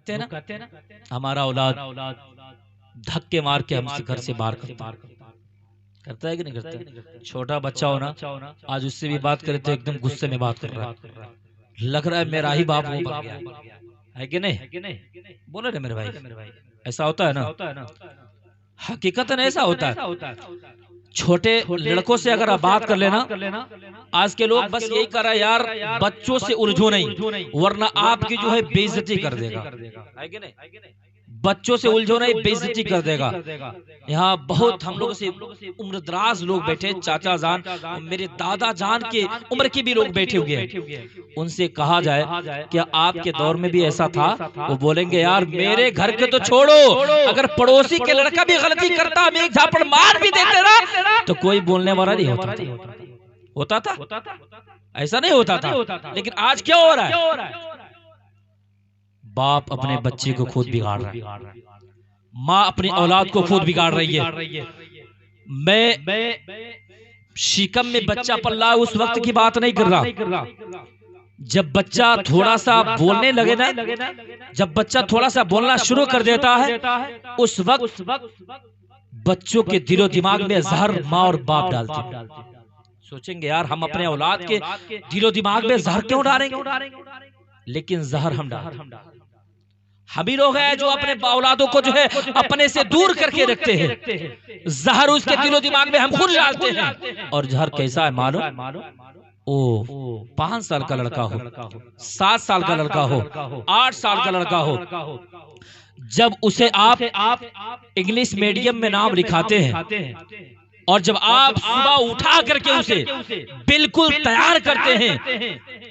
کہتے ہیں نا ہمارا اولاد دھکے مار کے ہم سے گھر سے باہر کرتا ہے کہ نہیں کرتا؟ چھوٹا بچہ ہونا آج اس سے بھی بات کرے تو ایک دم غصے میں بات کر رہا ہے، لگ رہا ہے میرا ہی باپ وہ بن گیا ہے کہ نہیں؟ بولے نا میرے بھائی، ایسا ہوتا ہے نا، حقیقتاً ایسا ہوتا ہے۔ چھوٹے لڑکوں سے اگر آپ بات کر لینا، آج کے لوگ بس یہی کر رہا ہے یار بچوں سے الجھو نہیں ورنہ آپ کی جو ہے بے عزتی کر دے گا، ہے کہ نہیں؟ بچوں سے الجھو نہیں بے عزتی کر دے گا۔ یہاں بہت ہم لوگ سے عمر دراز لوگ بیٹھے، چاچا جان میرے دادا جان کے عمر کے بھی لوگ بیٹھے ہوئے ہیں، ان سے کہا جائے کیا آپ کے دور میں بھی ایسا تھا؟ وہ بولیں گے یار میرے گھر کے تو چھوڑو، اگر پڑوسی کے لڑکا بھی غلطی کرتا ہم ایک جھاپڑ مار بھی دیتے نا تو کوئی بولنے والا نہیں ہوتا تھا، ایسا نہیں ہوتا تھا۔ لیکن آج کیا ہو رہا ہے؟ باپ اپنے بچے کو خود بگاڑ رہا ہے، ماں اپنی اولاد کو خود بگاڑ رہی ہے۔ میں شکم میں بچہ پلا اس وقت کی بات نہیں کر رہا، جب بچہ تھوڑا سا بولنے لگے نا، جب بچہ تھوڑا سا بولنا شروع کر دیتا ہے اس وقت بچوں کے دل و دماغ میں زہر ماں اور باپ ڈالتے ہیں۔ سوچیں گے یار ہم اپنے اولاد کے دل و دماغ میں زہر کیوں ڈالیں گے؟ لیکن زہر ہم ڈالتے ہیں۔ ہم ہی لوگ ہیں جو اپنے اولادوں کو جو ہے اپنے سے دور کر کے رکھتے ہیں، زہر اس کے دل و دماغ میں ہم خود ڈالتے ہیں۔ اور زہر کیسا ہے معلوم؟ 5 سال کا لڑکا ہو، 7 سال کا لڑکا ہو، 8 سال کا لڑکا ہو، جب اسے آپ انگلش میڈیم میں نام لکھاتے ہیں اور جب آپ صبح اٹھا کر کے اسے بالکل تیار کرتے ہیں،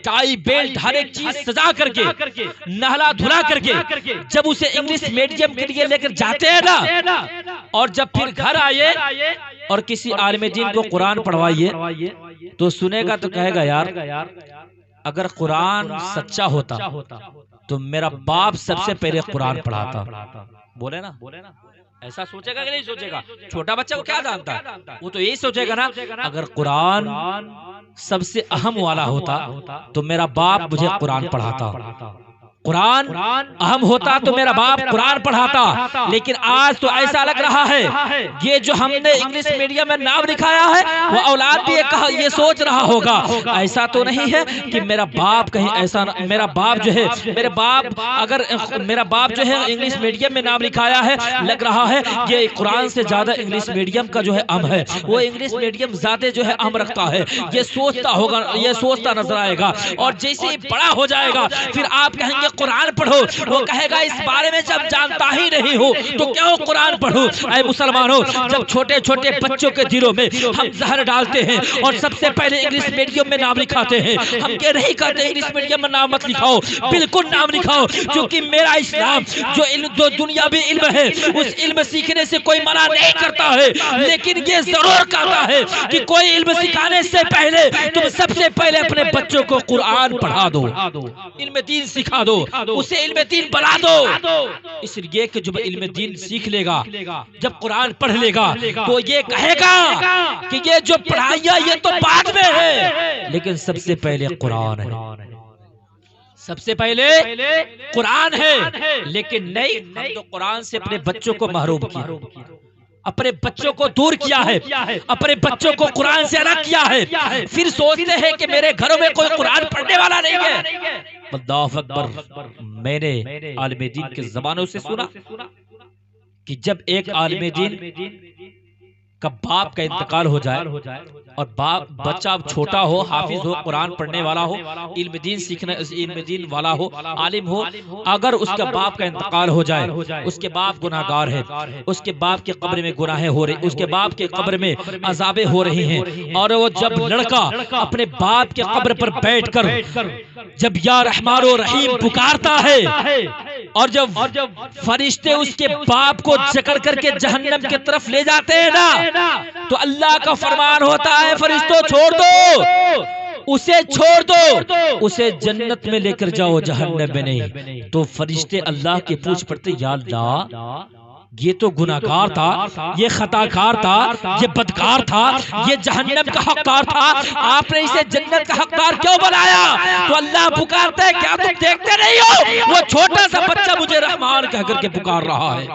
ٹائی بیلٹ ہر ایک چیز سجا کر کے نہلا دھلا کر کے جب اسے انگلش میڈیم کے لیے لے کر جاتے ہیں نا، اور جب پھر گھر آئے اور کسی عالم دین کو قرآن پڑھوائیے تو سنے گا تو کہے گا یار اگر قرآن سچا ہوتا تو میرا باپ سب سے پہلے قرآن پڑھاتا۔ بولے نا، ایسا سوچے گا کہ نہیں سوچے گا؟ چھوٹا بچہ کو کیا جانتا ہے؟ وہ تو یہی سوچے گا نا اگر قرآن سب سے اہم والا ہوتا تو میرا باپ مجھے قرآن پڑھاتا، قرآن اہم ہوتا تو میرا باپ قرآن پڑھاتا۔ لیکن آج تو ایسا لگ رہا ہے یہ جو ہم نے انگلش میڈیم میں نام لکھایا ہے وہ اولاد بھی یہ سوچ رہا ہوگا ایسا تو نہیں ہے کہ میرا باپ کہیں ایسا، میرا باپ جو ہے اگر میرا باپ جو ہے انگلش میڈیم میں نام لکھایا ہے، لگ رہا ہے یہ قرآن سے زیادہ انگلش میڈیم کا جو ہے اہم ہے، وہ انگلش میڈیم زیادہ جو ہے اہم رکھتا ہے، یہ سوچتا ہوگا، یہ سوچتا نظر آئے گا۔ اور جیسے ہی بڑا ہو جائے گا پھر آپ کہیں گے قرآن پڑھو، وہ کہے گا اس بارے میں جب جانتا ہی نہیں ہو تو کیوں قرآن پڑھو؟ اے مسلمانوں، جب چھوٹے چھوٹے بچوں کے دلوں میں ہم زہر ڈالتے ہیں اور سب سے پہلے انگلش میڈیم میں نام لکھاتے ہیں، ہم کہہ نہیں کرتے انگلش میڈیم میں نام مت لکھاؤ، بالکل نام لکھاؤ، کیونکہ میرا اسلام جو دنیاوی علم ہے اس علم سیکھنے سے کوئی منع نہیں کرتا ہے، لیکن یہ ضرور کہتا ہے کہ کوئی علم سکھانے سے پہلے تم سب سے پہلے اپنے بچوں کو قرآن پڑھا دو، علم دین سکھا دو، اسے علم دین بنا دو۔ اس لیے کہ جب علم دین سیکھ لے گا، جب قرآن پڑھ لے گا تو یہ کہے گا کہ یہ جو پڑھائیاں یہ تو بعد میں ہے لیکن سب سے پہلے قرآن ہے، سب سے پہلے قرآن ہے۔ لیکن نہیں، ہم تو قرآن سے اپنے بچوں کو محروم کیا، اپنے بچوں کو دور کیا ہے، اپنے بچوں کو قرآن سے الگ کیا ہے، پھر سوچتے ہیں کہ میرے گھروں میں کوئی قرآن پڑھنے والا نہیں ہے۔ اللہ اکبر، میں نے عالم دین کے زبانوں سے سنا کہ جب ایک عالم دین کا باپ کا انتقال ہو جائے اور بچہ چھوٹا ہو، حافظ ہو، قرآن پڑھنے والا ہو، علم دین سیکھنے علم دین والا ہو، عالم ہو، اگر اس کا باپ کا انتقال ہو جائے، اس کے باپ گناہگار ہے، اس کے باپ کے قبر میں گناہیں ہو رہی، اس کے باپ کے قبر میں عذابیں ہو رہی ہیں، اور وہ جب لڑکا اپنے باپ کے قبر پر بیٹھ کر جب یا رحمان و رحیم پکارتا ہے اور جب فرشتے اس کے باپ کو جکڑ کر کے جہنم کی طرف لے جاتے ہیں نا تو اللہ کا فرمان ہوتا ہے فرشتوں چھوڑ دو اسے، چھوڑ دو اسے، جنت میں لے کر جاؤ جہنم میں نہیں۔ تو فرشتے اللہ کی پوچھ پڑتے یا اللہ یہ تو گناہگار تھا، یہ خطاکار تھا، یہ بدکار تھا، یہ جہنم کا حقدار تھا، آپ نے اسے جنت کا حقدار کیوں بنایا؟ تو اللہ پکارتے ہیں کیا تم دیکھتے نہیں ہو؟ وہ چھوٹا سا بچہ مجھے رحمان کہہ کر کے پکار رہا ہے،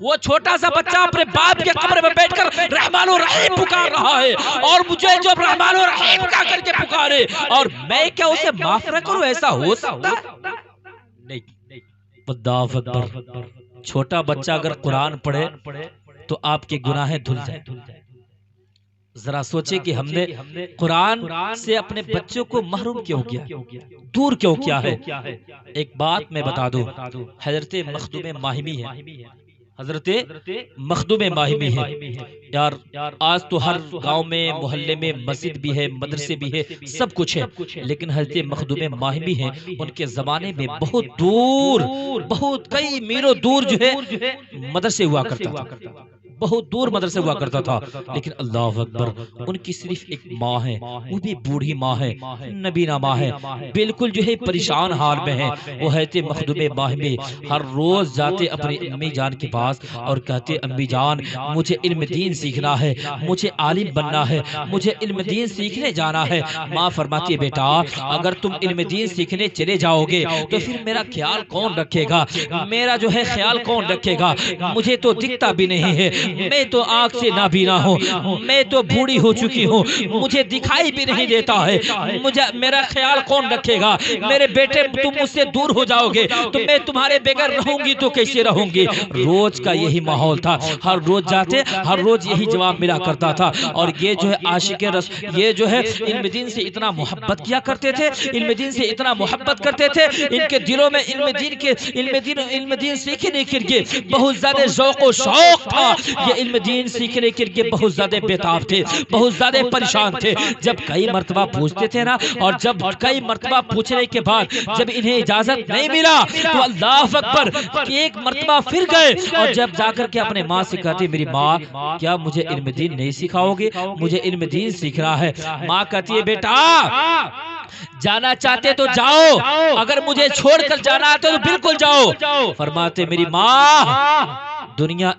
وہ چھوٹا سا بچہ اپنے باپ کے قبر میں بیٹھ کر رحمان و رحیم پکار رہا ہے، اور مجھے جو رحمان و رحیم کہہ کر کے پکارے اور میں کیا اسے معاف نہ کروں؟ ایسا ہو سکتا نہیں۔ اللہ اکبر۔ چھوٹا بچہ اگر قرآن پڑھے تو آپ کے گناہیں دھل جائیں۔ ذرا سوچے کہ ہم نے قرآن سے اپنے بچوں کو محروم کیوں کیا، دور کیوں کیا ہے؟ ایک بات میں بتا دوں، حضرت مخدوم ماہمی ہے، حضرت مخدوم ماہمی ہے یار، آج تو ہر گاؤں میں محلے میں مسجد بھی ہے، مدرسے بھی ہے، سب کچھ ہے، لیکن حضرت مخدوم ماہمی ہیں، ان کے زمانے میں بہت دور، بہت کئی میلوں دور جو ہے مدرسے ہوا کرتا تھا، بہت دور مدرسے ہوا کرتا تھا، لیکن اللہ اکبر، ان کی صرف ایک ماں ہے، وہ بھی بوڑھی ماں ہے، نبینا ماں ہے، بالکل جو ہے پریشان حال میں ہے۔ وہ حضرت مخدوم ماہمی ہر روز جاتے اپنی امی جان کے پاس اور کہتے امی جان مجھے علم دین سیکھنا ہے، مجھے عالم بننا ہے، مجھے علم دین سیکھنے جانا ہے۔ ماں فرماتی ہے بیٹا اگر تم علم دین سیکھنے چلے جاؤ گے تو پھر میرا خیال کون رکھے گا، میرا جو ہے خیال کون رکھے گا؟ مجھے تو دکھتا بھی نہیں ہے، میں تو آنکھ سے نابینا ہوں، میں تو بوڑھی ہو چکی ہوں، مجھے دکھائی بھی نہیں دیتا ہے، مجھے میرا خیال کون رکھے گا؟ میرے بیٹے تم مجھ سے دور ہو جاؤ گے تو میں تمہارے بغیر رہوں گی تو کیسے رہوں گی؟ روز کا یہی ماحول تھا، ہر روز جاتے ہر روز یہی جواب ملا کرتا تھا۔ اور یہ جو ہے عاشق رسول، یہ جو ہے علم دین سے اتنا محبت کیا کرتے تھے، علم دین سے اتنا محبت کرتے تھے، ان کے دلوں میں علم دین سیکھنے کے لیے بہت زیادہ ذوق و شوق تھا، یہ علم دین سیکھنے کے لیے بہت زیادہ بیتاب تھے، بہت زیادہ پریشان تھے۔ جب کئی مرتبہ پوچھتے تھے نا، اور جب کئی مرتبہ پوچھنے کے بعد جب انہیں اجازت نہیں ملا تو اللہ اکبر ایک مرتبہ پھر گئے، اور جب جا کر کے اپنے ماں سے کہتے میری ماں کیا مجھے علم دین نہیں سکھاؤ گے؟ مجھے علم دین سیکھنا ہے۔ ماں کہتی ہے بیٹا جانا چاہتے تو جاؤ، اگر مجھے چھوڑ کر جانا آتا تو بالکل جاؤ۔ فرماتے میری ماں دنیا